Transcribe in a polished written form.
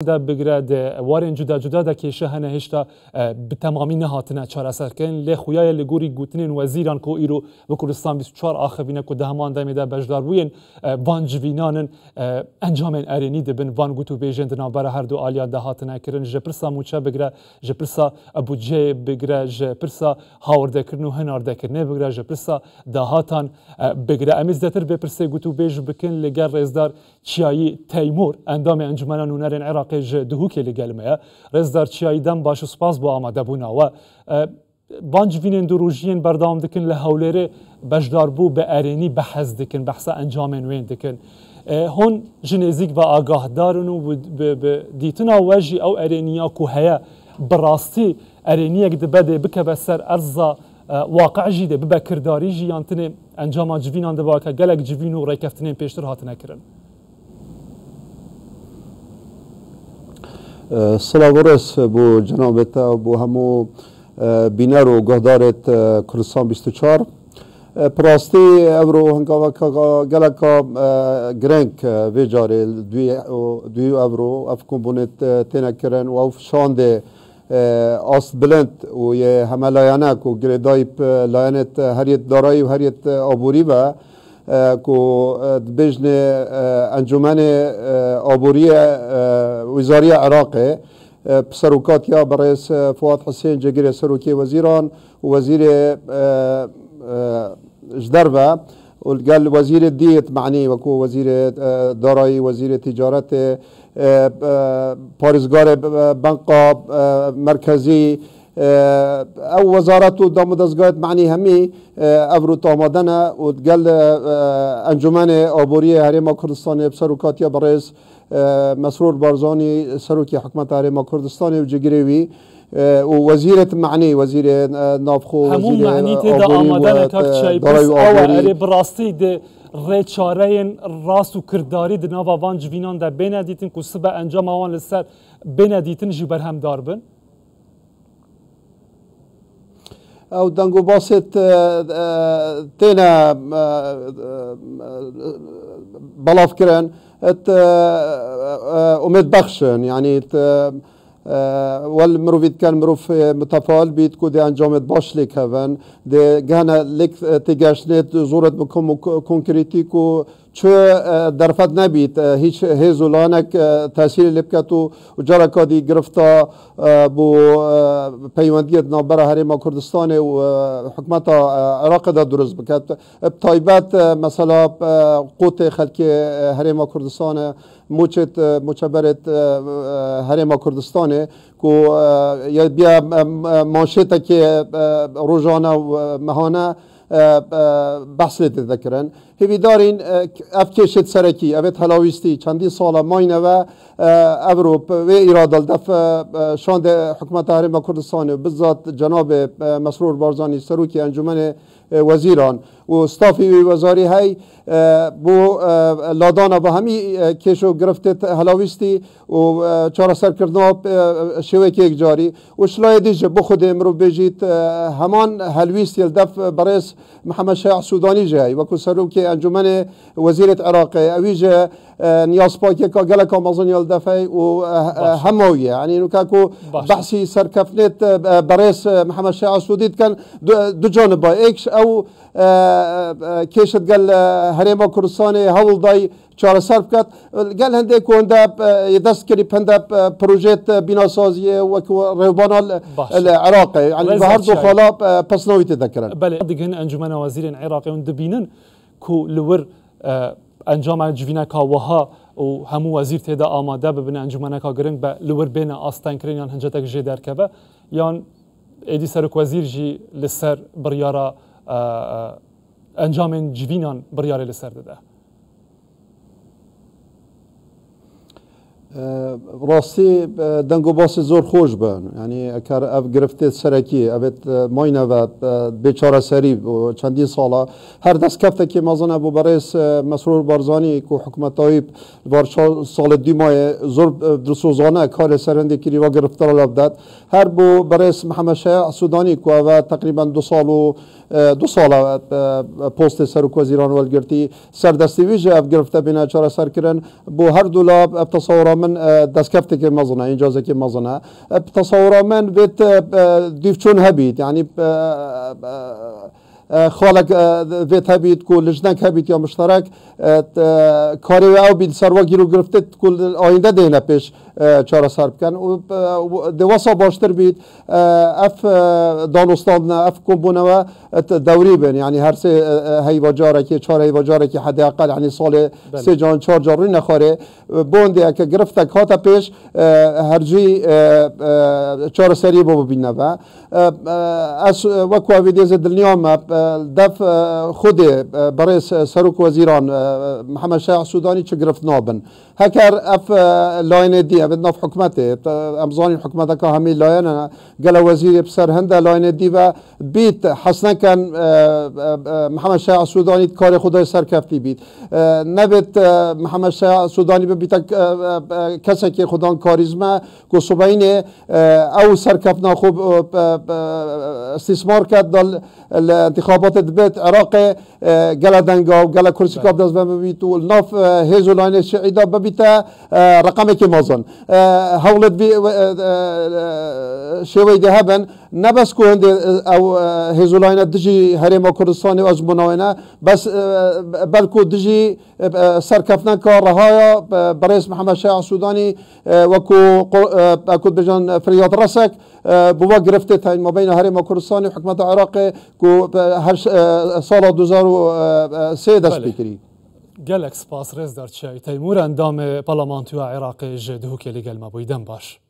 ده بگره ده وارن جدا جدا ده کشه هنه هشتا به تمامی نهاتنه چاره سر کن لی خویای لگوری گوتنین وزیران کو ایرو و کردستان 24 آخوینه که ده همان دمی ده بجدار بوین وان جوینانن انجامن ارینی ده بن وان گوتو بیجند نابر هر دو آلیان ده هاتنه کرن جپرسا موچه بگره جپرسا بودجه بگره جپرسا هاورده کرن و هنارده کرنه بگره جپرسا ده هاتان بگره امیز دتر بپرسه گوتو بیج بکن لگر رزدار چیایی تیمور اندام انجمنان هنرین عراق دهوکی لگلمه رزدار چیایدم باش سپاس با آماده بونا و بانج وینن دروژین بردام دکن لحولره بجدار بو به ارینی بحث دکن بحث انجامن وین دکن هون جنزیک و آگاه دارن و دیتنا واجی او ارینیا کو هیا براستی ارینیک دبده بکه بسر ارزا واقع جیده ببکرداری جیانتنه انجام جوینان دباکه گلک جوین و ریکفتنین پیشتر هاتنه کرن سلاورس بو جنابتا بو همو بینر و گهدارت کردستان 24 پراستی ابرو هنگاوه که گلکا گرنگ ویجاره دوی ابرو اف کمپونیت تینه کرن و اف شانده آست بلند و یه همه لایانک و گریدایپ لایانت هریت دارایی و هریت آبوری و کو بجن انجمن آبوری وزاری عراق سروکاتیا برئیس فؤاد حسین جگیر سروکی وزیران و وزیر جدربه وقال وزير الديت معني وكو وزير دارایی وزير تجارت پارزگار بنقا مرکزی او وزارت و دامدازگاهت معنی همی افرو تامادنه و قال انجمن آبوری حریم کردستان بسروکاتیا برئیس مسرور بارزانی سروکی حکمت حریم کردستان و جگریوی و وزیرت معنی وزیر نافخو همون معنی تیدا آمادن کار چای بس او اری براستی ده ریچاره راست و کرداری ده ناوا وان جوینان ده بین دیتن که سبا انجام آوان لسر بین دیتن جی برهم دار بن او دنگو باست تینا بلاف کرن امید بخشن يعني والمروفيت كان مروف متفاعل بيت كودي انجامت باش لك هفن دي جانا لك تجاشنت زورت بكم كونكريتيكو شو درفت نبيت هيش هزولانك تأثير لبكتو وجركا دي گرفتا بو پیوندیت نابرا حریم کردستان و حکمت عراق دا درست بکت بطایبت مثلا قوت خلق حریم کردستان موچت مچبرت حریم کردستان کو یا بیا مانشیت که روزانه و ماهانه بحث تذكرن هیوی دارین افکشت سرکی اوت هلاویستی چندی سال ماینه و اوروپ و ایرادال دفع شاند حکمت حریم کردستان بالذات جناب مسرور بارزانی سروکی انجمن وزیران و استافی وزاری های بو لادانا با همی کشو گرفت هلاویستی و چهار سر کردن شوی که جاری و شلای دیجه بخود امرو بجید همان هلویستی الدف برئیس محمد شایع سودانی جای و سروکی انجمن وزیرت عراق اویجه نیاز پاکی که گله کامازونی الدفعی و همویه یعنی نکاکو بحثی سرکفنت برئیس محمد شایع سودید کن دو جانب ایکش او کشت قال حریم کردستان هول دای چهار صرف کرد قال هنده کنده دست کری پنده پروژه بیناسازی و روبان العراق یعنی به هر دو خالا پس نویت ذکرن بله دیگه انجمن وزیر عراقی اون دبینن کو لور انجام جوینا کاوها و همو وزیر تیدا آماده ببین انجمن کا گرنگ به لور بین آستان کرین یان هنجتک جی درکبه یان ایدی سرک وزیر جی لسر بریارا انجام جوینان بریاره لسر داده راستی دنگو باس زور خوش بن یعنی اگر اف گرفته سرکی ابت ماینه و بیچاره سری و چندین ساله هر دست کفته که مازن ابو برئیس مسرور بارزانی که حکومت طایب بار سال دی ماه زور درسوزانه کار سرنده کری و گرفتار لبداد هر بو برئیس محمد شایع سودانی که و تقریبا دو سال پست سرک وزیران ولگرتی سر دستی ویژه اف گرفته بینه چاره سر کرن بو هر دولاب اف تصورا من دستكفتي كي مزنا إنجازي كي مزنا بتصور من بيت ديفشون هبيت يعني خالق بيت هبيت كل لجنك هبيت يا مشترك كاري او بيد سروا گیرو گرفته كل آینده دينا پیش چهار سر بکن و دواسا باشتر بید اف دانستان اف کمبونوا دوری بین يعني هر سه هیواجاره که چهار هیواجاره که حد اقل يعني سال سه جان چهار جاری نخوره بونده که گرفتک هاتا پیش هرجی چهار سری بابو بینه و از وکو ویدیز دلنیام دف خود برای سروک وزیران محمد شاه سودانی چه گرفت نابن هکر اف لاین دی بدنا في حكمته امزاني حكمته كهمي لاين قال وزير بسر هندا لاين دي و بيت حسنا كان محمد شاه السوداني كاري خدای سر كفتي بيت نبت محمد شاه السوداني ببيتك كسا كي خدان كاريزما كو صبعين او سر كفنا خوب استثمار كد دال الانتخابات دبت عراقي قال دنگا وقال كرسي كاب داز ببيت والناف هيزو لاين شعيدا ببيتا رقم كي مازن هولد بي شوي دهبن نبس كو هند او هزولاينا دجي هرم كردستاني واجمناوينا بس بلكو دجي سركفنا كارهايا برئيس محمد شاه السوداني وكو اكو بجان فرياض رسك بوا گرفته تا ما بين هرم كردستاني وحكومه العراق كو سال 2003 دست بكري گلک سپاس رز در چای تیمور اندام پارلمانتو عراق جدهو که لگل ما بویدن باش